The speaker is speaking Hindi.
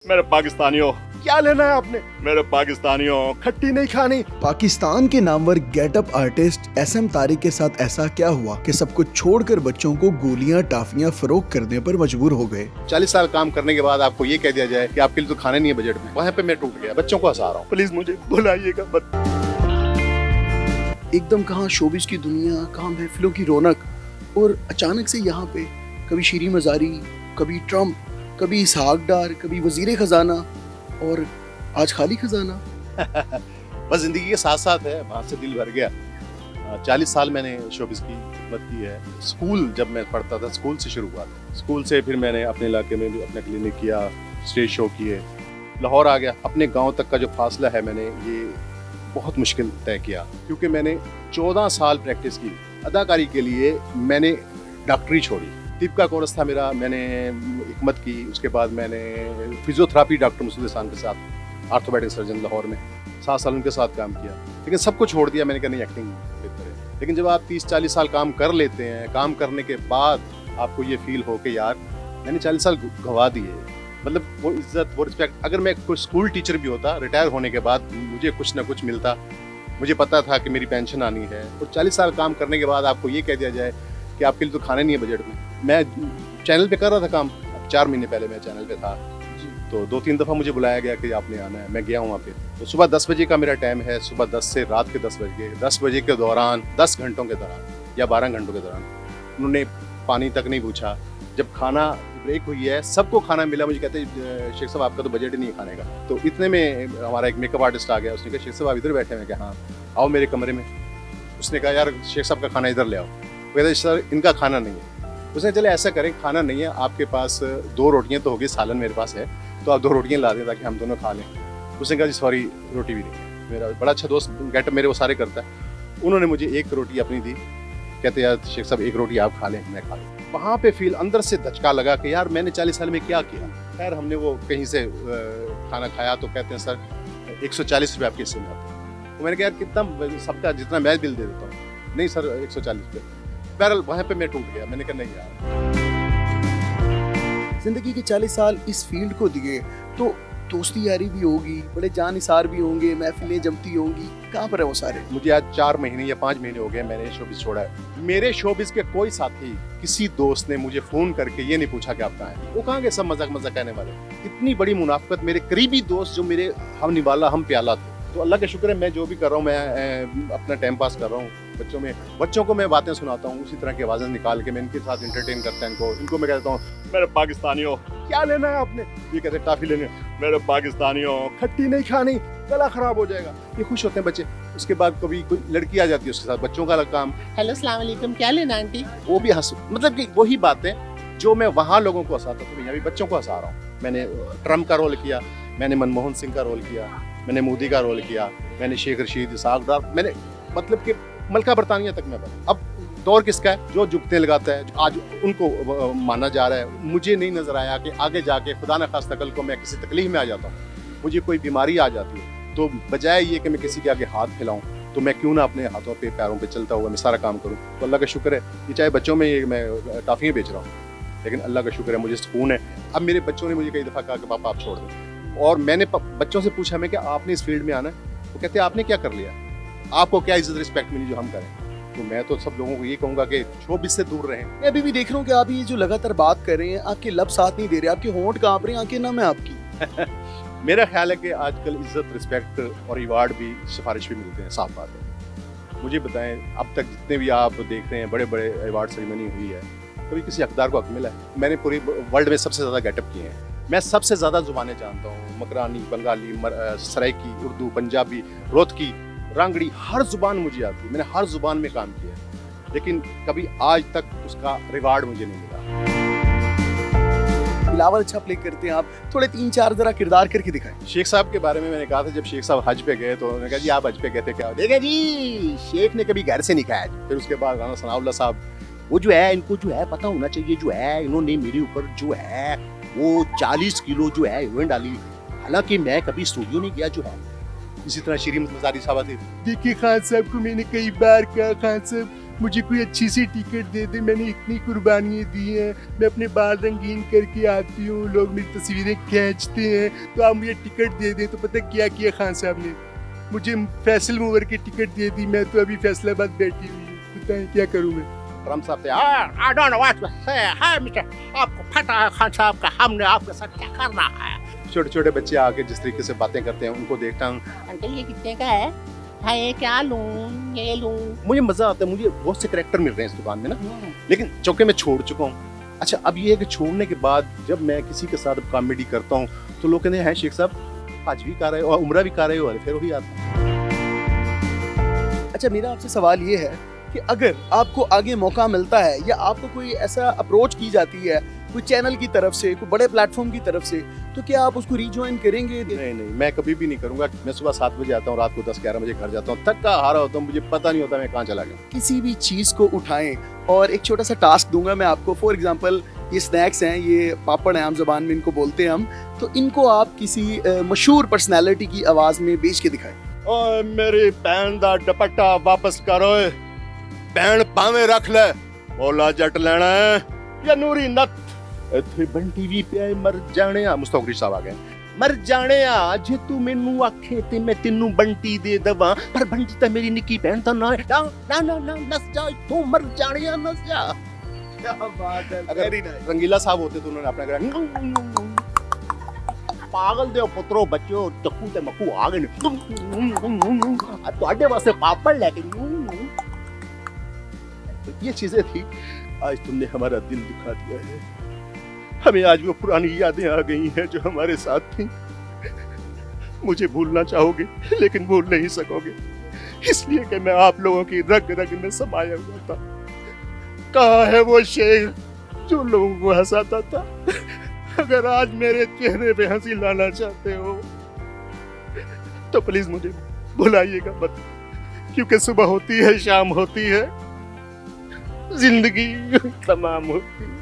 मेरे पाकिस्तानियों, क्या लेना है आपने? मेरे पाकिस्तानियों, खट्टी नहीं खानी। पाकिस्तान के नामवर गेटअप आर्टिस्ट एसएम तारिक के साथ ऐसा क्या हुआ कि सब कुछ छोड़कर बच्चों को गोलियां टाफियां फरोख्त करने पर मजबूर हो गए। 40 साल काम करने के बाद आपको ये कह दिया जाए कि आपके लिए तो खाना नहीं है बजट में, वहाँ पे मैं टूट गया। बच्चों को हंसा रहा हूँ, प्लीज मुझे बुलाइएगा मत। एकदम कहाँ शोबिस की दुनिया, कहाँ महफिलों की रौनक, और अचानक से यहाँ पे कभी शीरी मजारी, कभी ट्रम्प, कभी इसहाक डार, कभी वजीर खजाना, और आज खाली खजाना। बस जिंदगी के साथ साथ है, वहाँ से दिल भर गया। 40 साल मैंने शोबिस की खिदमत की है। स्कूल जब मैं पढ़ता था, स्कूल से शुरू हुआ था। स्कूल से फिर मैंने अपने इलाके में भी अपना क्लिनिक किया, स्टेज शो किए, लाहौर आ गया। अपने गांव तक का जो फासला है मैंने ये बहुत मुश्किल तय किया, क्योंकि मैंने 14 साल प्रैक्टिस की अदाकारी के लिए। मैंने डॉक्टरी छोड़ी, तिब का कोर्स था मेरा, मैंने हिकमत की। उसके बाद मैंने फिजियोथेरापी डॉक्टर मुसूद हसन के साथ, आर्थोपेडिक सर्जन लाहौर में 7 साल उनके साथ काम किया। लेकिन सब कुछ छोड़ दिया, मैंने कहा नहीं, एक्टिंग बेहतर है। लेकिन जब आप 30-40 साल काम कर लेते हैं, काम करने के बाद आपको ये फील हो कि यार मैंने 40 साल गंवा दिए, मतलब वो इज्जत, वो रिस्पेक्ट। अगर मैं कोई स्कूल टीचर भी होता, रिटायर होने के बाद मुझे कुछ ना कुछ मिलता, मुझे पता था कि मेरी पेंशन आनी है। और 40 साल काम करने के बाद आपको ये कह दिया जाए कि आपके लिए तो खाना नहीं है बजट में। मैं चैनल पे कर रहा था काम, 4 महीने पहले मैं चैनल पे था, तो 2-3 दफ़ा मुझे बुलाया गया कि आपने आना है। मैं गया हूँ वहाँ पे। तो सुबह 10 बजे का मेरा टाइम है, सुबह 10 से रात के 10 बजे। 10 बजे के दौरान, 10 घंटों के दौरान या 12 घंटों के दौरान उन्होंने पानी तक नहीं पूछा। जब खाना ब्रेक हुई है, सबको खाना मिला, मुझे कहते शेख साहब आपका तो बजट ही नहीं है खाने का। तो इतने में हमारा एक मेकअप आर्टिस्ट आ गया। उसने कहा शेख साहब आप इधर बैठे हैं? क्या हाँ, आओ मेरे कमरे में। उसने कहा यार शेख साहब का खाना इधर ले आओ। वो कहते सर इनका खाना नहीं है। उसने चले ऐसा करें, खाना नहीं है, आपके पास 2 रोटियां तो होगी, सालन मेरे पास है, तो आप 2 रोटियां ला दें ताकि हम दोनों खा लें। उसने कहा जी सॉरी, रोटी भी नहीं है। मेरा बड़ा अच्छा दोस्त गेटअप मेरे वो सारे करता है। उन्होंने मुझे 1 रोटी अपनी दी, कहते यार शेख साहब 1 रोटी आप खा लें, मैं खा लूँ। वहाँ पे फील अंदर से धचका लगा कि यार मैंने 40 साल में क्या किया। खैर हमने वो कहीं से खाना खाया, तो कहते हैं सर 140 रुपये आपके हिस्से में आते हैं। तो मैंने कहा यार कितना, सबका जितना मैं बिल दे देता हूँ। नहीं सर 140 रुपये। बहरहाल वहाँ पे मैं टूट गया। मैंने कहा नहीं यार, जिंदगी के 40 साल इस फील्ड को दिए तो दोस्ती यारी भी होगी, बड़े जान निसार भी होंगे, महफिलें जमती होंगी, कहाँ पर है वो सारे? मुझे आज 4 महीने या 5 महीने हो गए मैंने शोबिस छोड़ा है। मेरे शोबिस के कोई साथी, किसी दोस्त ने मुझे फोन करके ये नहीं पूछा कि आप कहाँ हैं। वो कहाँ गए सब मजाक मजाक कहने वाले। इतनी बड़ी मुनाफिकत। मेरे करीबी दोस्त जो मेरे हम निवाला हम प्याला थे, तो अल्लाह का शुक्र है मैं जो भी कर रहा हूँ, मैं अपना टाइम पास कर रहा हूँ। बच्चों को मैं बातें सुनाता हूँ, उसी तरह की आवाज़ें निकाल के मैं इनके साथ इंटरटेन करता हूँ। इनको मैं कहता हूँ मेरे पाकिस्तानियों, क्या लेना है आपने? ये कहते टाफी लेने। मेरे पाकिस्तानियों, खट्टी नहीं खानी, गला खराब हो जाएगा। ये खुश होते हैं बच्चे। उसके बाद कभी कोई लड़की आ जाती है, उसके साथ बच्चों का अलग काम, हेलो अस्सलाम वालेकुम, क्या लेना आंटी, वो भी हंस। मतलब कि वही बातें जो मैं वहाँ लोगों को हंसाता था, यहाँ भी बच्चों को हंसा रहा हूँ। मैंने ट्रम्प का रोल किया, मैंने मनमोहन सिंह का रोल किया, मैंने मोदी का रोल किया, मैंने शेख रशीद, इसहाक डार, मैंने मतलब कि मलका बरतानिया तक मैं बना। अब दौर किसका है? जो जुगते लगाता है, आज उनको माना जा रहा है। मुझे नहीं नजर आया कि आगे जाके खुदा न खास्ता कल को मैं किसी तकलीफ में आ जाता हूँ, मुझे कोई बीमारी आ जाती है, तो बजाय ये कि मैं किसी के आगे हाथ फैलाऊं, तो मैं क्यों ना अपने हाथों पे पैरों पे चलता हुआ मैं सारा काम करूं। तो अल्लाह का शुक्र है, ये चाहे बच्चों में ये मैं टाफियाँ बेच रहा हूँ, लेकिन अल्लाह का शुक्र है मुझे सुकून है। अब मेरे बच्चों ने मुझे कई दफ़ा कहा कि पापा आप छोड़ दें, और मैंने बच्चों से पूछा मैं कि आपने इस फील्ड में आना है? वो कहते हैं आपने क्या कर लिया, आपको क्या इज्जत रिस्पेक्ट मिली जो हम करें। तो मैं तो सब लोगों को ये कहूँगा कि शोबिस से दूर रहें। मैं अभी भी देख रहा हूँ कि आप ये जो लगातार बात कर रहे हैं, आपके लब साथ नहीं दे रहे, आपके होंठ कांप रहे हैं, आंखें नम है आपकी। मेरा ख्याल है कि आजकल इज्जत, रिस्पेक्ट और रिवार्ड भी, सिफारिश भी मिलते हैं, साफ बात है। मुझे बताएं, अब तक जितने भी आप देख रहे हैं बड़े बड़े अवार्ड सेरेमनी हुई है, कभी किसी हकदार को हक मिला है? मैंने पूरी वर्ल्ड में सबसे ज़्यादा गेटअप किए हैं। मैं सबसे ज़्यादा ज़ुबानें जानता हूँ, मकरानी, बंगाली, सराइकी, उर्दू, पंजाबी, रोहतकी, रांगड़ी, हर ज़ुबान मुझे आती है। मैंने हर ज़ुबान में काम किया है, लेकिन कभी आज तक उसका रिवार्ड मुझे नहीं मिला। बिलावल अच्छा प्ले करते हैं आप, थोड़े 3-4 जरा किरदार करके दिखाएं। शेख साहब के बारे में मैंने कहा था, जब शेख साहब हज पे गए तो उन्होंने कहा जी आप हज पे गए थे क्या? देखा जी, शेख ने कभी घर से नहीं खाया। फिर उसके बाद राना सनाउल्लाह साहब, वो जो है, इनको जो है पता होना चाहिए, जो है इन्होंने मेरे ऊपर जो है वो 40 किलो जो है हीरोइन डाली, हालांकि मैं कभी स्टूडियो नहीं गया जो है। इसी तरह श्री मजारी साहब थे, देखिए खान साहब को मैंने कई बार कहा, खान साहब मुझे कोई अच्छी सी टिकट दे दे, मैंने इतनी कुर्बानियाँ दी हैं, मैं अपने बाल रंगीन करके आती हूँ, लोग मेरी तस्वीरें खींचते हैं, तो आप मुझे टिकट दे दें। तो पता क्या किया खान साहब ने, मुझे फैसल मूवर की टिकट दे दी। मैं तो अभी फैसलाबाद बैठी हुई हूँ, बताएं क्या करूँ मैं। ट्रम्प साहब से I don't know what to say. Hi, Mr. आपको पता है खान साहब का हमने आपके साथ क्या करना है? छोटे छोटे बच्चे आके जिस तरीके से बातें करते हैं उनको देखता हूँ, अंकल ये कितने का है? हाँ ये क्या लूँ, ये लूँ। मुझे मजा आता है। मुझे बहुत से करैक्टर मिल रहे हैं इस दुकान में ना, लेकिन चौके में छोड़ चुका हूँ। अच्छा, अब ये है कि छोड़ने के बाद जब मैं किसी के साथ कॉमेडी करता हूँ तो लोग कहते हैं शेख साहब आज भी कर रहे हो और उम्र भी कर रहे हो, अरे फिर वही आता। अच्छा, मेरा आपसे सवाल ये है कि अगर आपको आगे मौका मिलता है या आपको कोई ऐसा अप्रोच की जाती है कोई चैनल की तरफ से, कोई बड़े प्लेटफॉर्म की तरफ से, तो क्या आप उसको रीजॉइन करेंगे? नहीं, मैं कभी भी नहीं करूंगा। मैं सुबह 7 बजे आता हूँ, रात को 10-11 बजे घर जाता हूँ, थका हारा होता हूँ, मुझे पता नहीं होता मैं कहाँ चला गया। किसी भी चीज़ को उठाएं और एक छोटा सा टास्क दूंगा मैं आपको। फॉर एग्जांपल ये स्नैक्स हैं, ये पापड़ हैं, आम ज़बान में इनको बोलते हैं हम, तो इनको आप किसी मशहूर पर्सनैलिटी की आवाज़ में बेच के दिखाएं। ओए मेरी भैन दा दुपट्टा वापस करो, भैन भावे रख ले, बोला जट लेना है या नूरी नत। इत्थे बंटी भी पे मर जाने आ, मुस्तफा साहब आ गए। मर जाने आ जे तू मैनू आखे ते मैं तेनू बंटी दे दवा, पर बंटी तो मेरी निक्की भैन तो ना ना ना ना ना नस जा, तू मर जाने आ, नस जा। क्या बात है, अगर रंगीला साहब होते तो उन्होंने अपना कहा पागल दे पुत्रो बच्चो, चक्कू ते मक्कू आ गए ਤੁਹਾਡੇ वास्ते पापड़ लेके। तो ये चीजें थी, आज तुमने हमारा दिल दुखा दिया है। हमें आज वो पुरानी यादें आ गई हैं जो हमारे साथ थी। मुझे भूलना चाहोगे लेकिन भूल नहीं सकोगे, इसलिए कि मैं आप लोगों की रग रग में समाया हुआ था। कहाँ है वो शेर जो लोगों को हंसाता था? अगर आज मेरे चेहरे पे हंसी लाना चाहते हो तो प्लीज मुझे बुलाइएगा मत, क्योंकि सुबह होती है, शाम होती है, जिंदगी तमाम होती है।